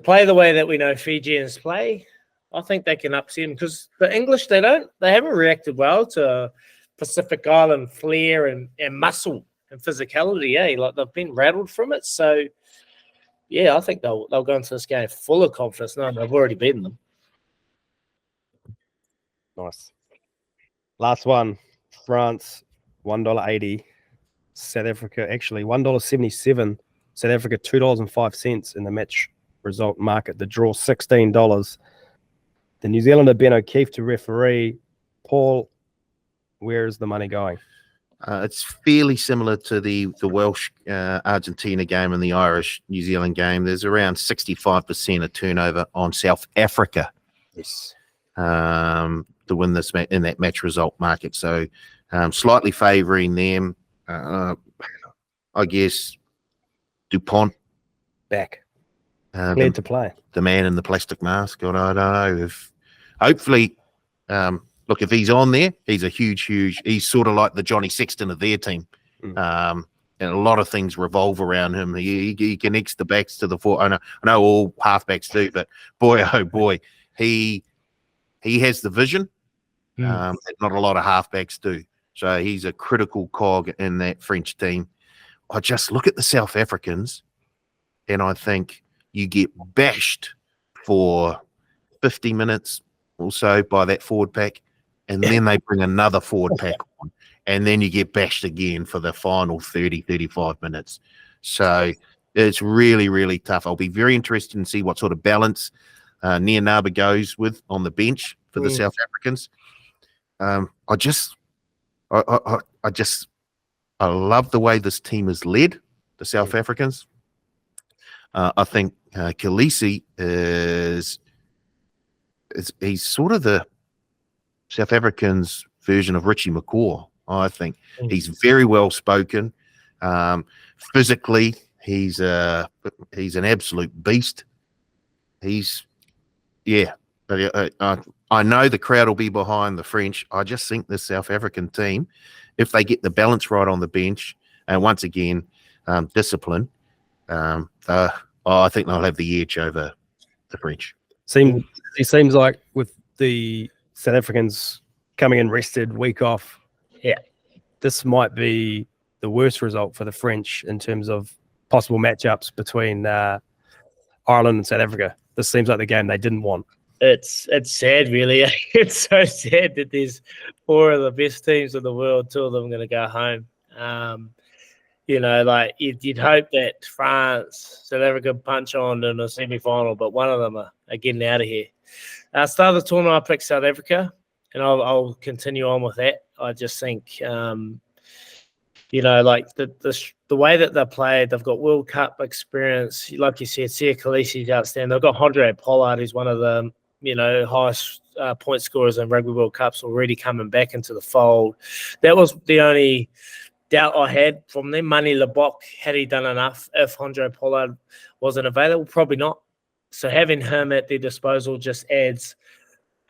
play the way that we know Fijians play, I think they can upset them, because the English, they haven't reacted well to Pacific Island flair and muscle and physicality. Like they've been rattled from it. So yeah, I think they'll go into this game full of confidence, knowing they've already beaten them. Nice. Last one, France, $1.80. South Africa, actually $1.77. South Africa, $2.05 in the match result market. The draw, $16. The New Zealander, Ben O'Keefe, to referee. Paul, where is the money going? It's fairly similar to the Welsh Argentina game and the Irish New Zealand game. There's around 65% of turnover on South Africa. Yes. To win this in that match result market. So slightly favouring them. I guess Dupont Back. Cleared to play. The man in the plastic mask. I don't know if hopefully look, if he's on there, he's a huge he's sort of like the Johnny Sexton of their team. And a lot of things revolve around him. He connects the backs to the fore. I know all halfbacks do, but boy, oh boy, he has the vision that not a lot of halfbacks do. So he's a critical cog in that French team. I just look at the South Africans and I think you get bashed for 50 minutes or so by that forward pack, and then they bring another forward pack on, and then you get bashed again for the final 30, 35 minutes. So it's really, really tough. I'll be very interested in see what sort of balance Nianaba goes with on the bench for the South Africans. I love the way this team is led, the South Africans. I think Khaleesi he's sort of the South Africans' version of Richie McCaw. I think he's very well spoken. Physically, he's an absolute beast. But I know the crowd will be behind the French. I just think the South African team, if they get the balance right on the bench, and once again, discipline, I think they'll have the edge over the French. It seems like with the South Africans coming in rested, week off, this might be the worst result for the French in terms of possible matchups between Ireland and South Africa. This seems like the game they didn't want. It's sad, really. It's so sad that there's four of the best teams in the world, two of them are going to go home. Like you'd hope that France, South Africa punch on in a semi-final, but one of them are getting out of here. Start of the tournament, I picked South Africa, and I'll continue on with that. I just think, like the way that they played, they've got World Cup experience. Like you said, Sia Khaleesi's outstanding. They've got Andre Pollard, who's one of the highest point scorers in Rugby World Cups, already coming back into the fold. That was the only doubt I had from them. Mani Lebok, had he done enough if Andre Pollard wasn't available? Probably not. So having him at their disposal just adds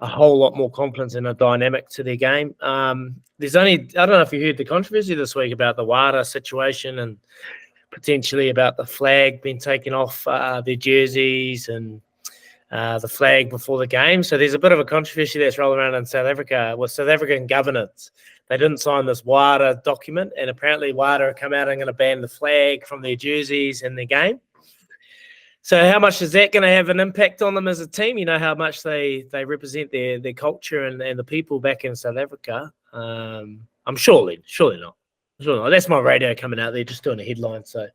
a whole lot more confidence and a dynamic to their game. There's only, I don't know if you heard the controversy this week about the WADA situation and potentially about the flag being taken off their jerseys and the flag before the game. So there's a bit of a controversy that's rolling around in South Africa with South African governance. They didn't sign this WADA document, and apparently WADA have come out and going to ban the flag from their jerseys in their game. So how much is that going to have an impact on them as a team? You know how much they represent their culture and the people back in South Africa. I'm surely not. Surely not. That's my radio coming out there, just doing a headline. So,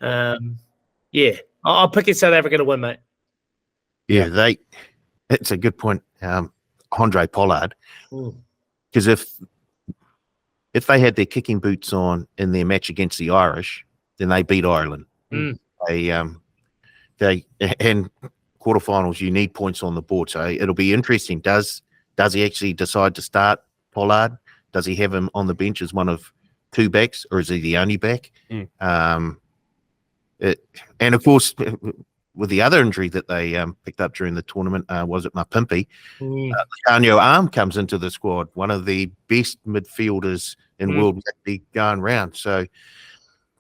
yeah, I'll pick South Africa to win, mate. Yeah, it's a good point. Andre Pollard, because if they had their kicking boots on in their match against the Irish, then they beat Ireland. They and quarterfinals, you need points on the board. So it'll be interesting. Does he actually decide to start Pollard? Does he have him on the bench as one of two backs, or is he the only back? And of course, with the other injury that they picked up during the tournament, was it Mapimpi? Lucanio Arm comes into the squad, one of the best midfielders in World Rugby going round. So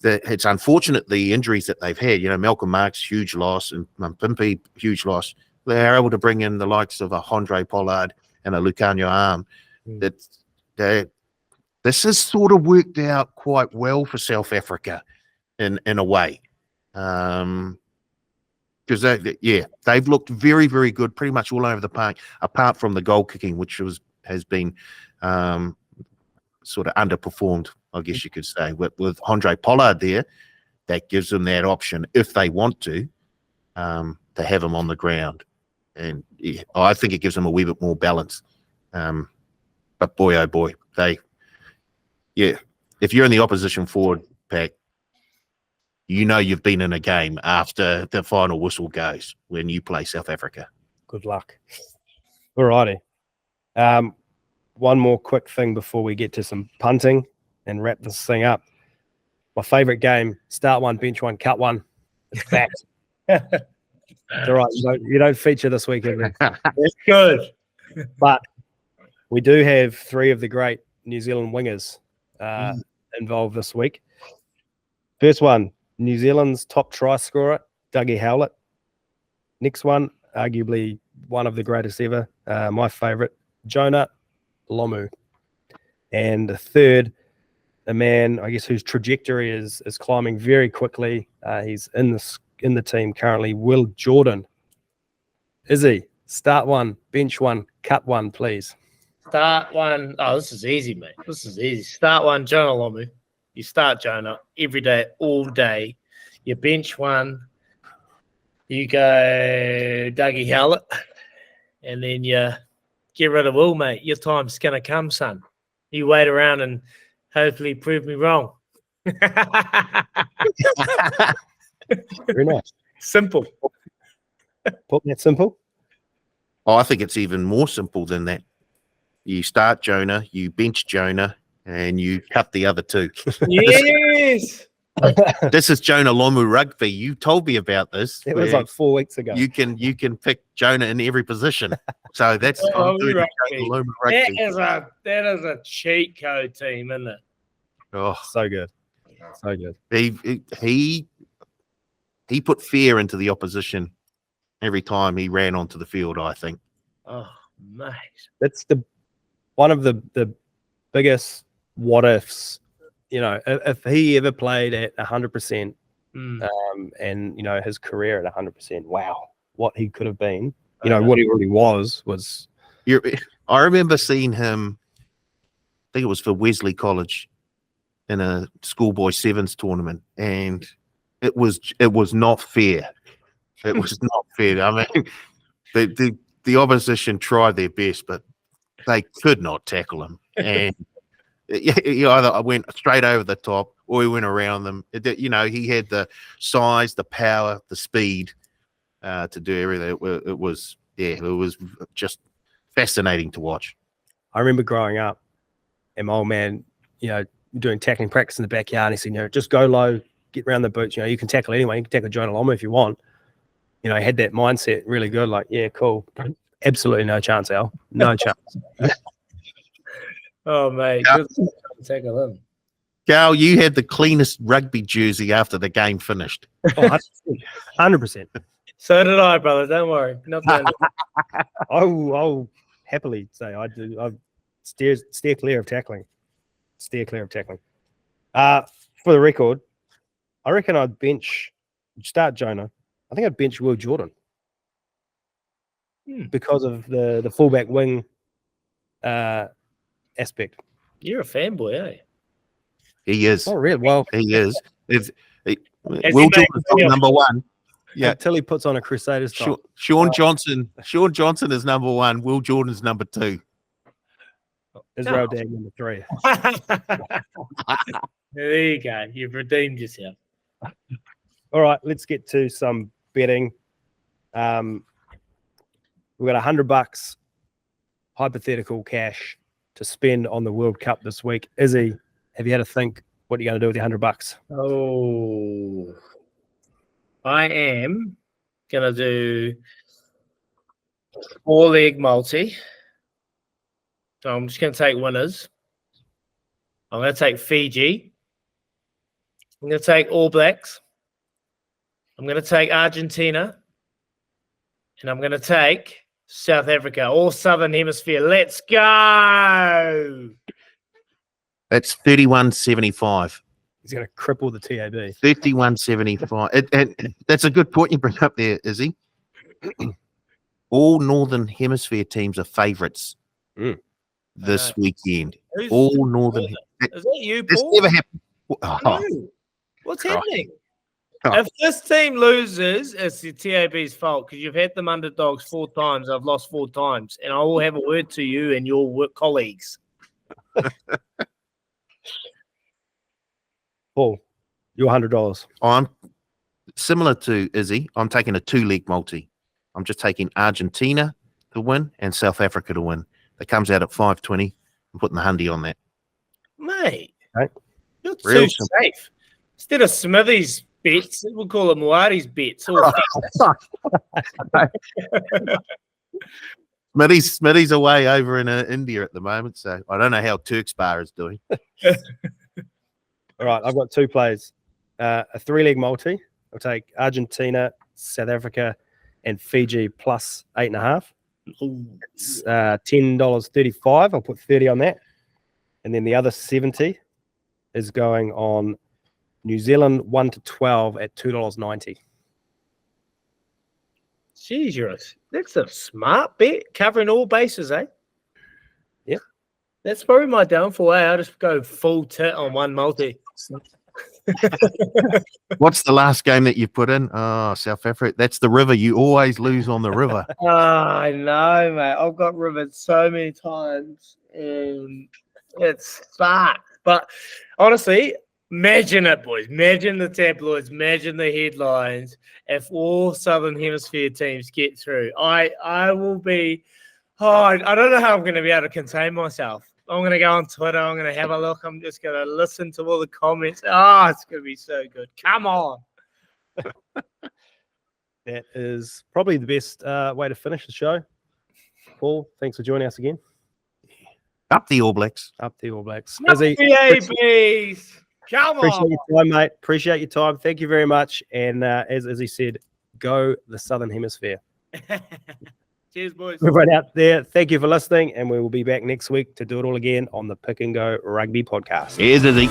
it's unfortunate the injuries that they've had. You know, Malcolm Marks, huge loss, and Mapimpi, huge loss. They're able to bring in the likes of a Andre Pollard and a Lucanio Arm. This has sort of worked out quite well for South Africa in a way. Because they've looked very, very good pretty much all over the park, apart from the goal kicking, which has been sort of underperformed, I guess you could say. With Andre Pollard there, that gives them that option, if they want to have him on the ground. And I think it gives them a wee bit more balance. But boy, oh boy, if you're in the opposition forward pack, you know you've been in a game after the final whistle goes when you play South Africa. Good luck. All righty. One more quick thing before we get to some punting and wrap this thing up. My favourite game, start one, bench one, cut one. It's back. It's all right. You don't feature this weekend. It's good. But we do have three of the great New Zealand wingers involved this week. First one, New Zealand's top try scorer, Dougie Howlett. Next one, arguably one of the greatest ever, my favourite, Jonah Lomu. And the third, a man, I guess, whose trajectory is climbing very quickly. He's in the team currently, Will Jordan. Izzy, start one, bench one, cut one, please. Start one. Oh, this is easy, mate. This is easy. Start one, Jonah Lomu. You start Jonah every day, all day. You bench one. You go Dougie Howlett. And then you get rid of Will, mate. Your time's going to come, son. You wait around and hopefully prove me wrong. Very nice. Simple. Put that simple? Oh, I think it's even more simple than that. You start Jonah, you bench Jonah, and you cut the other two. Yes. This is Jonah Lomu Rugby. You told me about this. It was like 4 weeks ago. You can pick Jonah in every position. So that's I'm doing Jonah Lomu Rugby. That is a cheat code team, isn't it? Oh, So good. So good. He put fear into the opposition every time he ran onto the field, I think. Oh, mate. That's one of the biggest what ifs. You know, if he ever played at 100%, and you know his career at 100%, wow, what he could have been. You know what he already was. I remember seeing him. I think it was for Wesley College in a schoolboy sevens tournament, and it was not fair. It was not fair. I mean, the opposition tried their best, but they could not tackle him, and. Either went straight over the top or he went around them. He had the size, the power, the speed to do everything. It was just fascinating to watch. I remember growing up and my old man, doing tackling practice in the backyard. And he said, just go low, get around the boots. You can tackle anyone. You can tackle Jonah Lomu if you want. you know, he had that mindset really good. Like, yeah, cool. Absolutely no chance, Al. No chance. Oh, mate. Yeah. Good tackle him. Gal, you had the cleanest rugby jersey after the game finished. Oh, 100%. So did I, brother. Don't worry. Not the only one. I'll happily say I do. I steer clear of tackling. Steer clear of tackling. For the record, I reckon I'd start Jonah. I think I'd bench Will Jordan because of the fullback wing aspect. You're a fanboy, eh? He is. Oh, really? Well, He is. Will he Jordan's made- number one. Yeah. until he puts on a Crusaders top. Sean Johnson. Sean Johnson is number one. Will Jordan's number two. Israel Dagg number 3. There you go. You've redeemed yourself. All right, let's get to some betting. We've got $100 hypothetical cash to spend on the World Cup this week. Izzy, have you had a think what you're going to do with the $100? Oh, I am going to do 4-leg multi. So I'm just going to take winners. I'm going to take Fiji. I'm going to take All Blacks. I'm going to take Argentina. And I'm going to take South Africa, all Southern Hemisphere. Let's go. That's 31.75. He's going to cripple the TAB. 31.75. And that's a good point you bring up there, Izzy. All Northern Hemisphere teams are favourites this weekend. All Northern. Is that you, This Paul? never happened. Oh, No. What's Christ. happening? Oh. If this team loses, it's the TAB's fault because you've had them underdogs 4 times. I've lost 4 times, and I will have a word to you and your work colleagues. Paul, your $100. I'm similar to Izzy. I'm taking a 2-leg multi. I'm just taking Argentina to win and South Africa to win. That comes out at 5.20. I'm putting the hundy on that. Mate, Right. you're Real too safe. Instead of Smithy's bets, we'll call it Moari's bets. Or Smitty's away over in India at the moment, so I don't know how Turk's Bar is doing. All right, I've got 2 plays. A 3-leg multi. I'll take Argentina, South Africa, and Fiji plus 8.5. It's $10.35. I'll put 30 on that. And then the other 70 is going on New Zealand 1-12 at $2.90. Jeez, that's a smart bet, covering all bases, eh? Yep. That's probably my downfall, eh? I'll just go full tit on one multi. What's the last game that you put in? Oh, South Africa. That's the river. You always lose on the river. I know, mate. I've got rivered so many times, and it's fucked. But honestly, imagine it, boys. Imagine the tabloids. Imagine the headlines. If all Southern Hemisphere teams get through, I will be. Oh, I don't know how I'm going to be able to contain myself. I'm going to go on Twitter. I'm going to have a look. I'm just going to listen to all the comments. Oh, it's going to be so good. Come on. That is probably the best way to finish the show. Paul, thanks for joining us again. Up the All Blacks. Up the All Blacks. Not Izzy, TABs. Come appreciate on. your time, mate. Appreciate your time. Thank you very much. And as Izzy said, go the Southern Hemisphere. Cheers, boys. Everyone out there, thank you for listening. And we will be back next week to do it all again on the Pick and Go Rugby podcast. Here's Izzy.